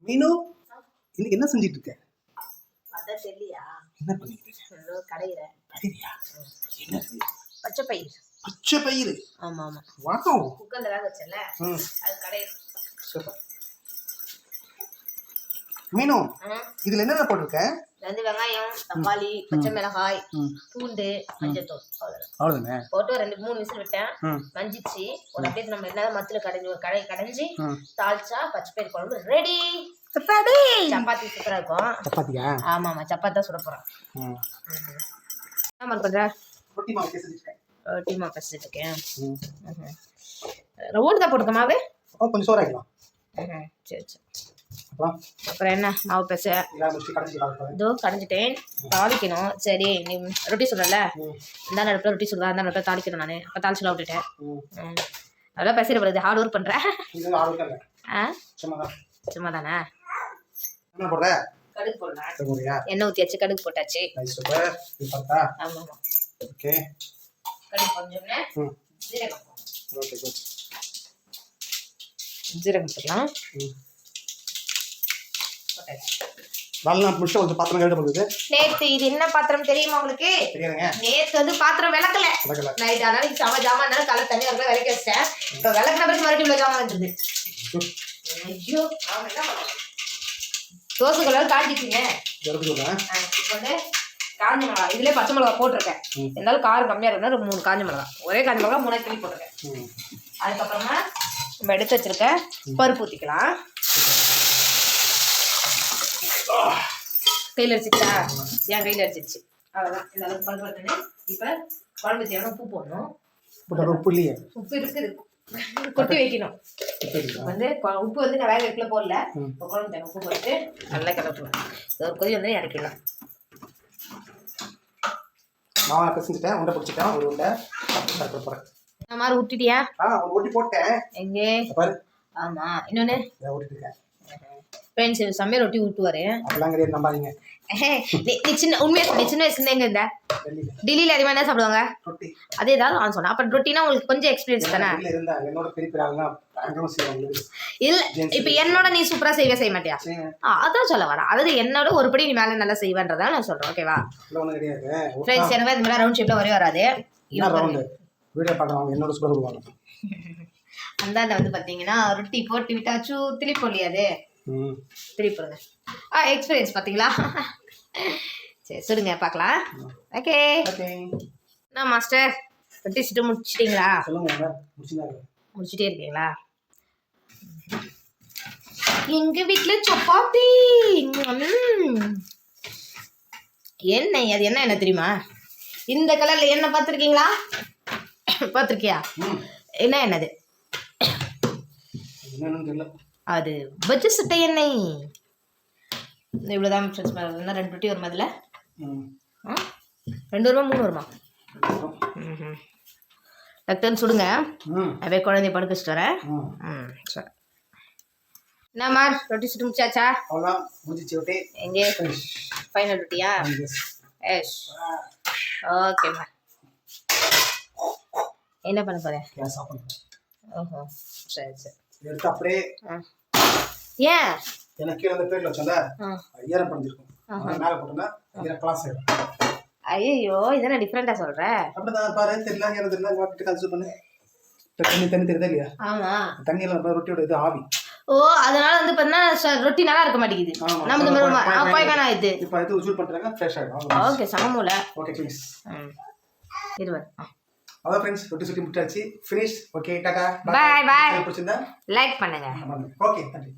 மீனு இன்னைக்கு என்ன செஞ்சிட்டு இருக்க? அதான் தெரியலையா? என்ன பண்ணிட்டு இருக்க? கடையிறேன். கடையிறியா? என்ன பச்சை பயிர். பச்சை பயிர்? ஆமா ஆமா. வாவ். குக்கர்ல வேக வச்சல. அது கடையிறேன். சூப்பர். மீனு இதுல என்னென்ன போட்டிருக்க? வந்து வெங்காயம், தக்காளி, பச்சை மிளகாய், பூண்டு, மஞ்சள் தூள், அவ்வளவுதானே. போட்டு 2-3 விசில் விட்டேன். மஞ்சிச்சு ஒரு அப்படியே நம்ம என்ன மத்துல கடைஞ்சி ஒரு கடைஞ்சி தாளிச்சா பச்சை பயிர் குழம்பு ரெடி. சப்பாத்தி சூப்பரா இருக்கும். சப்பாத்தியா? ஆமா ஆமா, சப்பாத்தி தான் சுட போறேன். என்ன மாதிரி பண்ற? ரொட்டி மாவு பேசிட்டு ரொட்டி மாவு பேசிட்டு இருக்கேன். ரவுண்ட் தான் போட்டுக்க மாவு. கொஞ்சம் சோறாக்கலாம். சரி சரி. அப்புறம் என்ன மாவு பேச இதோ கடைஞ்சிட்டேன். தாளிக்கணும். சரி நீ ரொட்டி சொல்லல, இந்த நடுப்புல ரொட்டி சொல்லுவா, அந்த நடுப்புல தாளிக்கணும். நான் அப்போ தாளிச்சுலாம் விட்டுட்டேன். அதெல்லாம் பேசிட போகிறது. ஹார்ட் ஒர்க் பண்ணுறேன். சும்மா தானே. கடுகு போடலாம். எண்ணெய் ஊற்றியாச்சு, கடுகு போட்டாச்சு. ஆமாம் ஆமாம். கடுகு கொஞ்சோம்னா ஜீரகம் ஜீரகம் போடலாம். நேத்து இது என்ன பாத்திரம் தெரியுமா உங்களுக்கு? நேத்து வந்து பாத்திரம் விளக்கல. நைட் ஆனாலும் சம ஜாமான் கலை தண்ணி ஒரு விளக்க வச்சிட்டேன். இப்ப விளக்குன பிறகு மறுபடியும் இவ்வளவு ஜாமான் வந்துருது. ஐயோ தோசை கலர் காஞ்சிச்சுங்க. காஞ்ச மிளகா இதுலயே பச்சை மிளகா போட்டிருக்கேன். இருந்தாலும் காரம் கம்மியா இருந்தா 3 காஞ்ச மிளகா, ஒரே காஞ்ச மிளகா 3 கிளி போட்டிருக்கேன். அதுக்கப்புறமா நம்ம எடுத்து வச்சிருக்க பருப்பு ஊத்திக்கலாம். கையில் அடிச்சிச்சா? என் கையில் அடிச்சிச்சு. அவ்வளோதான். இந்த அளவுக்கு பருப்பு எடுத்துன்னு இப்போ குழம்பு தேவையான உப்பு போடணும். உப்பு இருக்குது, கொட்டி வைக்கணும். வந்து உப்பு வந்து நான் வேக வைக்கல போடல. இப்போ குழம்பு தேவை உப்பு போட்டு நல்லா கிளப்பணும். ஒரு கொதி வந்து இறக்கிடலாம். மாவை பிசைஞ்சிட்டேன், உண்டை பிடிச்சிட்டேன். ஒரு உண்டை இந்த மாதிரி ஊட்டிட்டியா? ஊட்டி போட்டேன். எங்கே? ஆமா. இன்னொன்னு ஃப்ரெண்ட்ஸ் செம்மையா ரொட்டி ஊட்டுவாரு. நம்பாதீங்க. நீ சின்ன உண்மையா சொன்ன, சின்ன வயசுல எங்க இருந்த? டெல்லியில அதிகமா என்ன சாப்பிடுவாங்க? அதே தான் நான் சொன்னேன். அப்ப ரொட்டினா உங்களுக்கு கொஞ்சம் எக்ஸ்பீரியன்ஸ் தானே? இல்ல இப்ப என்னோட நீ சூப்பரா செய்ய மாட்டியா? அதான் சொல்ல வரேன். அதாவது என்னோட ஒரு படி நீ மேல நல்லா செய்வேன்றதா நான் சொல்றேன். ஓகேவா ஃப்ரெண்ட்ஸ்? எனக்கு இந்த மாதிரி ரவுண்ட் ஷேப்ல வராது. அந்த வந்து பாத்தீங்கன்னா ரொட்டி போட்டு விட்டாச்சு. திருப்பி போடலையாது, திருப்பி போடுங்க. எக்ஸ்பீரியன்ஸ் பாத்தீங்களா? சரி சொல்லுங்க பார்க்கலாம். ஓகே என்ன மாஸ்டர் ரொட்டி சுட்டு முடிச்சிட்டீங்களா? முடிச்சுட்டே இருக்கீங்களா? எங்க வீட்டுல சப்பாத்தி. எண்ணெய் அது என்ன தெரியுமா? இந்த கலர்ல எண்ணெய் பார்த்துருக்கீங்களா? பார்த்துருக்கியா? என்ன என்னது அது? பஜ்ஜி சுட்ட எண்ணெய். இவ்வளோதான் ஃப்ரெண்ட்ஸ். 2 ரொட்டி வருமா? அதில் 2 வருமா 3 வருமா? டக்குன்னு சுடுங்க. அப்படியே குழந்தைய படுக்க வச்சுட்டு வரேன். சரி என்னம்மா ரொட்டி சுட்டு முடிச்சாச்சா? எங்கே ஃபைனல் ரொட்டியா? எஸ். ஓகேம்மா. என்ன பண்ண போறேன்? ஓஹோ சரி சரி. எடுத்து அப்படியே ஏன் எனக்கு அந்த பேர்ல வச்சல ஐயரம் பண்ணிருக்கும். மேல போட்டா ஐயரம் கிளாஸ் ஆயிடும். ஐயோ இதென்ன டிஃபரெண்டா சொல்ற? அப்படிதான் பாரு. தெரியல எனக்கு தெரியல. வாக்கிட்டு கன்சிடர் பண்ணு. தண்ணி தெரியுதா இல்லையா? ஆமா. தண்ணியில ரொட்டியோட இது ஆவி. ஓ அதனால வந்து பார்த்தா ரொட்டி நல்லா இருக்க மாட்டேங்குது. நம்ம பாய்கான ஆயிடுது. இப்போ இது உஜூல் பண்றாங்க ஃப்ரெஷ் ஆயிடும். ஓகே சமமூல. Okay please. இருவா. அதான் ஃப்ரெண்ட்ஸ் ரொட்டி சுட்டி முடிச்சாச்சு. ஃபினிஷ். ஓகே டாடா. Bye bye. பிடிச்சிருந்தா லைக் பண்ணுங்க. ஓகே நன்றி.